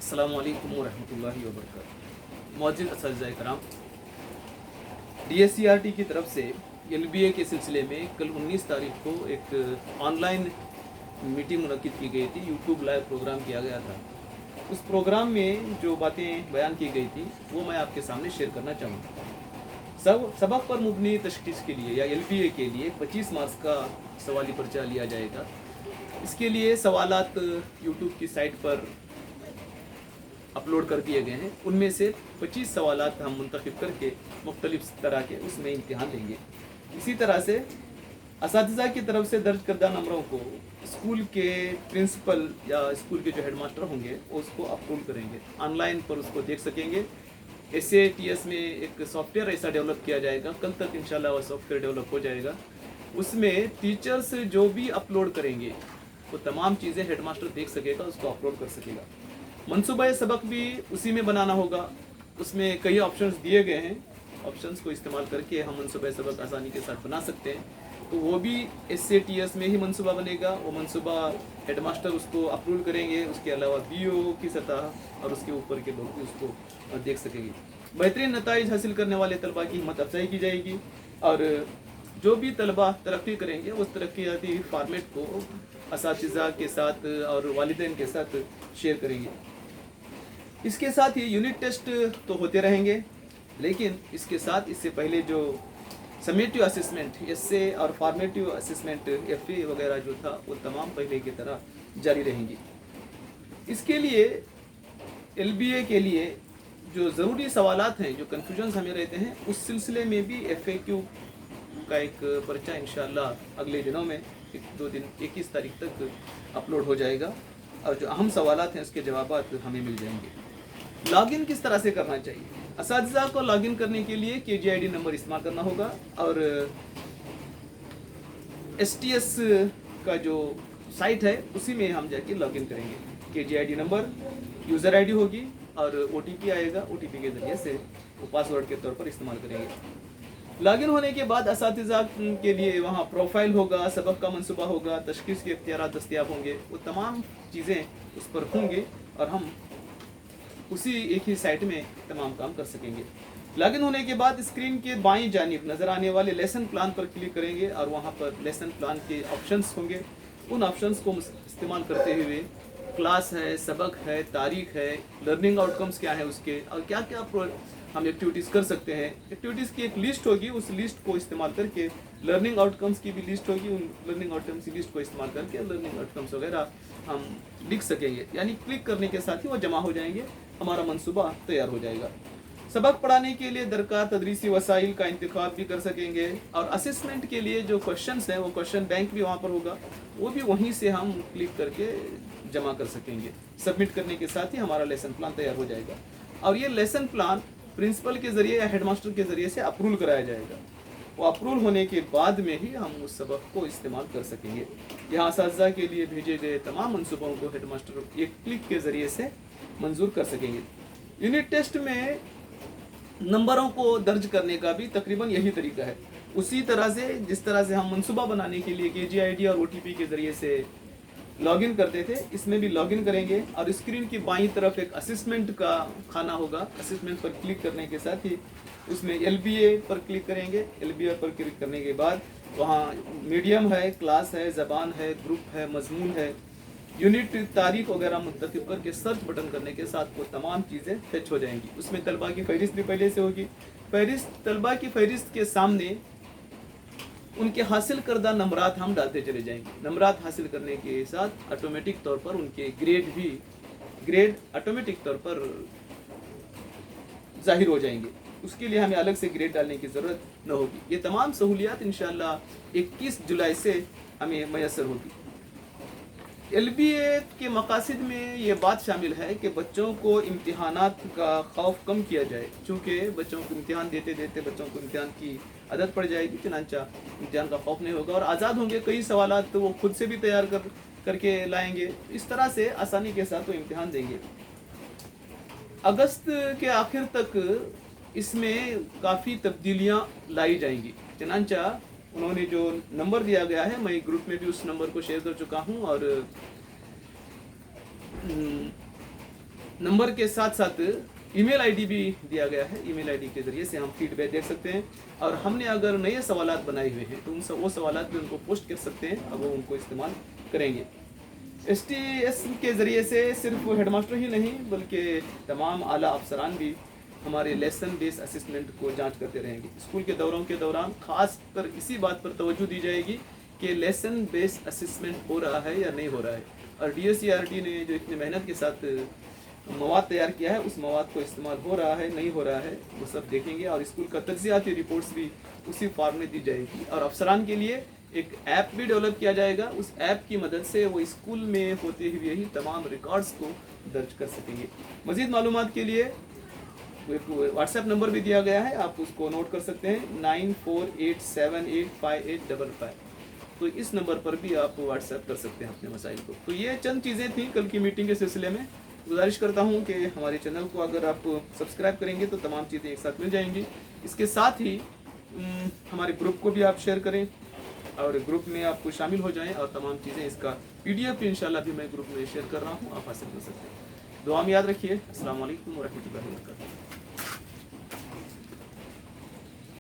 अस्सलामुअलैकुम वरहमतुल्लाहि वबरकातुहू। मौजूद असातिज़ा कराम, DSCRT की तरफ से LBA के सिलसिले में कल 19 तारीख को एक ऑनलाइन मीटिंग मुनक्किद की गई थी। यूट्यूब लाइव प्रोग्राम किया गया था। उस प्रोग्राम में जो बातें बयान की गई थी वो मैं आपके सामने शेयर करना चाहूँगा। सबक पर मुबनी तशख़ीस के लिए या LBA के लिए 25 मार्क्स का सवाली पर्चा लिया जाएगा। इसके लिए सवालात यूट्यूब की साइट पर अपलोड कर दिए गए हैं। उनमें से 25 सवालात हम मुंतखब करके मुख्तलिफ तरह के उसमें इम्तिहान लेंगे। इसी तरह से असातिज़ा की तरफ से दर्ज करदा नंबरों को स्कूल के प्रिंसिपल या स्कूल के जो हेडमास्टर होंगे वो उसको अप्रूव करेंगे, ऑनलाइन पर उसको देख सकेंगे। SATS में एक सॉफ्टवेयर ऐसा डेवलप किया जाएगा, कल तक इंशाल्लाह वो सॉफ्टवेयर डेवलप हो जाएगा। उसमें टीचर्स जो भी अपलोड करेंगे वो तमाम चीज़ें हेडमास्टर देख सकेगा, उसको अपलोड कर सकेगा। मनसूबा सबक भी उसी में बनाना होगा। उसमें कई ऑप्शंस दिए गए हैं, ऑप्शंस को इस्तेमाल करके हम मनसूबा सबक आसानी के साथ बना सकते हैं। तो वो भी SATS में ही मनसूबा बनेगा। वो मनसूबा हेडमास्टर उसको अप्रूव करेंगे, उसके अलावा BO की सतह और उसके ऊपर के लोग भी उसको देख सकेंगे। बेहतरीन नताइज हासिल करने वाले तलबा की हिम्मत अफजाई की जाएगी और जो भी तलबा तरक्की करेंगे उस तरक्याती फॉर्मेट को असातिज़ा के साथ और वालिदैन के साथ शेयर करेंगे। इसके साथ ही यूनिट टेस्ट तो होते रहेंगे, लेकिन इसके साथ इससे पहले जो समेटिव असेसमेंट SA और फॉर्मेटिव असेसमेंट FA वगैरह जो था वो तमाम पहले की तरह जारी रहेंगी। इसके लिए LBA के लिए जो ज़रूरी सवालात हैं, जो कन्फ्यूजन्स हमें रहते हैं, उस सिलसिले में भी FAQ का एक पर्चा इंशाअल्लाह अगले दिनों में 1-2 दिन 21 तारीख तक अपलोड हो जाएगा और जो अहम सवालात हैं उसके जवाबात हमें मिल जाएंगे। लॉगिन किस तरह से करना चाहिए? असातिज़ा को लॉगिन करने के लिए KGID नंबर इस्तेमाल करना होगा और STS का जो साइट है उसी में हम जाके लॉगिन करेंगे। KGID नंबर, यूज़र ID होगी और OTP आएगा। OTP के ज़रिए से वो पासवर्ड के तौर पर इस्तेमाल करेंगे। लॉगिन होने के बाद असातिज़ा के लिए वहाँ प्रोफाइल होगा, सबक का मनसूबा होगा, तशख़ीस के इख्तियारात दस्तियाब होंगे। वो तमाम चीज़ें उस पर होंगे और हम उसी एक ही साइट में तमाम काम कर सकेंगे। लॉगिन होने के बाद स्क्रीन के बाईं जानिब नज़र आने वाले लेसन प्लान पर क्लिक करेंगे और वहाँ पर लेसन प्लान के ऑप्शंस होंगे। उन ऑप्शंस को इस्तेमाल करते हुए क्लास है, सबक है, तारीख है, लर्निंग आउटकम्स क्या है उसके और क्या क्या हम एक्टिविटीज़ कर सकते हैं। एक्टिविटीज़ की एक लिस्ट होगी, उस लिस्ट को इस्तेमाल करके लर्निंग आउटकम्स की भी लिस्ट होगी। उन लर्निंग आउटकम्स की लिस्ट को इस्तेमाल करके लर्निंग आउटकम्स वगैरह हम लिख सकेंगे, यानी क्लिक करने के साथ ही वो जमा हो जाएंगे, हमारा मनसूबा तैयार हो जाएगा। सबक पढ़ाने के लिए दरकार तदरीसी वसाइल का इंतखाब भी कर सकेंगे और असेसमेंट के लिए जो क्वेश्चंस हैं वो क्वेश्चन बैंक भी वहाँ पर होगा, वो भी वहीं से हम क्लिक करके जमा कर सकेंगे। सबमिट करने के साथ ही हमारा लेसन प्लान तैयार हो जाएगा और ये लेसन प्लान प्रिंसिपल के ज़रिए या हेडमास्टर के ज़रिए से अप्रूव कराया जाएगा। वो अप्रूव होने के बाद में ही हम उस सबक को इस्तेमाल कर सकेंगे। यहाँ असातिज़ा के लिए भेजे गए तमाम मनसूबों को हेडमास्टर एक क्लिक के ज़रिए से मंजूर कर सकेंगे। यूनिट टेस्ट में नंबरों को दर्ज करने का भी तकरीबन यही तरीका है। उसी तरह से जिस तरह से हम मनसूबा बनाने के लिए KGID और OTP के ज़रिए से लॉगिन करते थे, इसमें भी लॉगिन करेंगे और स्क्रीन की बाईं तरफ एक असेसमेंट का खाना होगा। असेसमेंट पर क्लिक करने के साथ ही उसमें LBA पर क्लिक करेंगे। LBA पर क्लिक करने के बाद वहाँ मीडियम है, क्लास है, ज़बान है, ग्रुप है, मजमून है, यूनिट, तारीख वगैरह मुंतखब करके सर्च बटन करने के साथ वो तमाम चीज़ें फेच हो जाएंगी। उसमें तलबा की फ़हरिस्त भी पहले से होगी। तलबा की फ़हरिस्त के सामने उनके हासिल करदा नंबरात हम डालते चले जाएंगे। नंबरात हासिल करने के साथ ऑटोमेटिक तौर पर उनके ग्रेड ऑटोमेटिक तौर पर जाहिर हो जाएंगे। उसके लिए हमें अलग से ग्रेड डालने की ज़रूरत न होगी। ये तमाम सहूलियात इंशाअल्लाह 21 जुलाई से हमें मैसर होगी। LBA के मकासद में ये बात शामिल है कि बच्चों को इम्तिहानात का खौफ कम किया जाए, चूँकि बच्चों को इम्तिहान देते देते बच्चों को इम्तिहान की आदत पड़ जाएगी, चुनांचा इम्तिहान का खौफ नहीं होगा और आज़ाद होंगे। कई सवालात तो वो खुद से भी तैयार करके लाएंगे। इस तरह से आसानी के साथ वो इम्तिहान देंगे। अगस्त के आखिर तक इसमें काफ़ी तब्दीलियाँ लाई जाएंगी। चुनांचा उन्होंने जो नंबर दिया गया है, मैं ग्रुप में भी उस नंबर को शेयर कर चुका हूँ और नंबर के साथ साथ ईमेल आईडी भी दिया गया है। ईमेल आईडी के ज़रिए से हम फीडबैक देख सकते हैं, और हमने अगर नए सवालात बनाए हुए हैं तो उन सब वो सवालात भी उनको पोस्ट कर सकते हैं, अब वो उनको इस्तेमाल करेंगे। STS के ज़रिए से सिर्फ हेडमास्टर ही नहीं बल्कि तमाम आला अफसरान भी हमारे लेसन बेस्ड असिस्मेंट को जांच करते रहेंगे। स्कूल के दौरों के दौरान खास कर इसी बात पर तवज्जो दी जाएगी कि लेसन बेस्ड असिस्मेंट हो रहा है या नहीं हो रहा है, और DSCRT ने जो इतनी मेहनत के साथ मवाद तैयार किया है उस मवाद को इस्तेमाल हो रहा है नहीं हो रहा है वो सब देखेंगे, और स्कूल का तज्जियाती रिपोर्ट्स भी उसी फॉर्म में दी जाएगी। और अफसरान के लिए एक ऐप भी डेवलप किया जाएगा, उस ऐप की मदद से वो स्कूल में होते हुए ही तमाम रिकॉर्ड्स को दर्ज कर सकेंगे। मज़ीद मालूमात के लिए एक व्हाट्सएप नंबर भी दिया गया है, आप उसको नोट कर सकते हैं 9487858555। तो इस नंबर पर भी आप व्हाट्सएप कर सकते हैं अपने मसाइल को। तो ये चंद चीज़ें थी कल की मीटिंग के सिलसिले में। गुजारिश करता हूँ कि हमारे चैनल को अगर आप सब्सक्राइब करेंगे तो तमाम चीज़ें एक साथ मिल जाएंगी। इसके साथ ही हमारे ग्रुप को भी आप शेयर करें और ग्रुप में आप शामिल हो जाएं, और तमाम चीज़ें इसका PDF इंशाल्लाह भी मैं ग्रुप में शेयर कर रहा हूँ, आप हासिल कर सकते हैं। दुआ में याद रखिए। अस्सलाम वालेकुम व रहमतुल्लाहि व बरकातुहू।